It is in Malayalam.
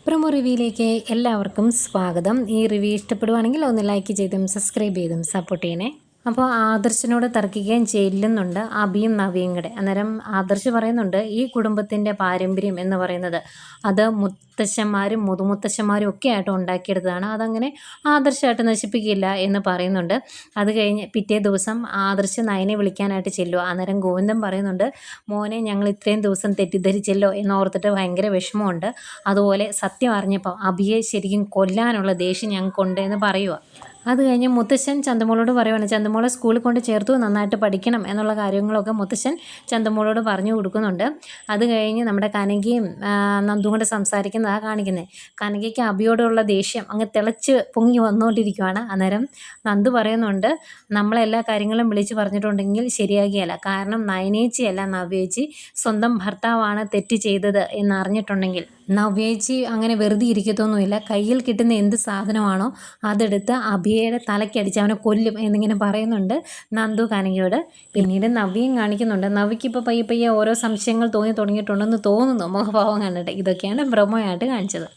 പ്രൊമോ റിവ്യൂയിലേക്ക് എല്ലാവർക്കും സ്വാഗതം. ഈ റിവ്യൂ ഇഷ്ടപ്പെടുവാണെങ്കിൽ ഒന്ന് ലൈക്ക് ചെയ്തും സബ്സ്ക്രൈബ് ചെയ്തും സപ്പോർട്ട് ചെയ്യണേ. അപ്പോൾ ആദർശിനോട് തർക്കിക്കുകയും ചെല്ലുന്നുണ്ട് അഭിയും നവിയും കൂടെ. അന്നേരം ആദർശ് പറയുന്നുണ്ട്, ഈ കുടുംബത്തിൻ്റെ പാരമ്പര്യം എന്ന് പറയുന്നത് അത് മുത്തശ്ശന്മാരും മുതുമുത്തശ്ശന്മാരും ഒക്കെ ആയിട്ട് ഉണ്ടാക്കിയെടുത്തതാണ്, അതങ്ങനെ ആദർശമായിട്ട് നശിപ്പിക്കില്ല എന്ന് പറയുന്നുണ്ട്. അത് കഴിഞ്ഞ് പിറ്റേ ദിവസം ആദർശ് നയനെ വിളിക്കാനായിട്ട് ചെല്ലുക. അന്നേരം ഗോവിന്ദൻ പറയുന്നുണ്ട്, മോനെ ഞങ്ങൾ ഇത്രയും ദിവസം തെറ്റിദ്ധരിച്ചല്ലോ എന്നോർത്തിട്ട് ഭയങ്കര വിഷമമുണ്ട്. അതുപോലെ സത്യം അറിഞ്ഞപ്പോൾ അഭിയെ ശരിക്കും കൊല്ലാനുള്ള ദേഷ്യം ഞങ്ങൾക്കുണ്ട് എന്ന് പറയുക. അത് കഴിഞ്ഞ് മുത്തശ്ശൻ ചന്തമോളോട് പറയുവാണ്, ചന്തമോളെ സ്കൂളിൽ കൊണ്ട് ചേർത്തു, നന്നായിട്ട് പഠിക്കണം എന്നുള്ള കാര്യങ്ങളൊക്കെ മുത്തശ്ശൻ ചന്തമോളോട് പറഞ്ഞു കൊടുക്കുന്നുണ്ട്. അത് കഴിഞ്ഞ് നമ്മുടെ കനകയും നന്ദും കൂടെ സംസാരിക്കുന്നതാണ് കാണിക്കുന്നത്. കനകയ്ക്ക് അഭിയോടുള്ള ദേഷ്യം അങ്ങ് തിളച്ച് പൊങ്ങി വന്നുകൊണ്ടിരിക്കുവാണ്. അന്നേരം നന്ദു പറയുന്നുണ്ട്, നമ്മളെല്ലാ കാര്യങ്ങളും വിളിച്ച് പറഞ്ഞിട്ടുണ്ടെങ്കിൽ ശരിയാകിയല്ല, കാരണം നയനേച്ചിയല്ല നവ്യേച്ചി, സ്വന്തം ഭർത്താവാണ് തെറ്റ് ചെയ്തത് എന്നറിഞ്ഞിട്ടുണ്ടെങ്കിൽ നവ്യേച്ചി അങ്ങനെ വെറുതെ ഇരിക്കത്തൊന്നുമില്ല, കയ്യിൽ കിട്ടുന്ന എന്ത് സാധനമാണോ അതെടുത്ത് അഭിയയുടെ തലയ്ക്കടിച്ച് അവനെ കൊല്ലും എന്നിങ്ങനെ പറയുന്നുണ്ട് നന്ദു കനകയോട്. പിന്നീട് നവ്യയും കാണിക്കുന്നുണ്ട്. നവ്യയ്ക്ക് ഇപ്പോൾ പയ്യെ പയ്യെ ഓരോ സംശയങ്ങൾ തോന്നി തുടങ്ങിയിട്ടുണ്ടെന്ന് തോന്നുന്നു മുഖഭാവം കണ്ടിട്ട്. ഇതൊക്കെയാണ് പ്രൊമോയായിട്ട് കാണിച്ചത്.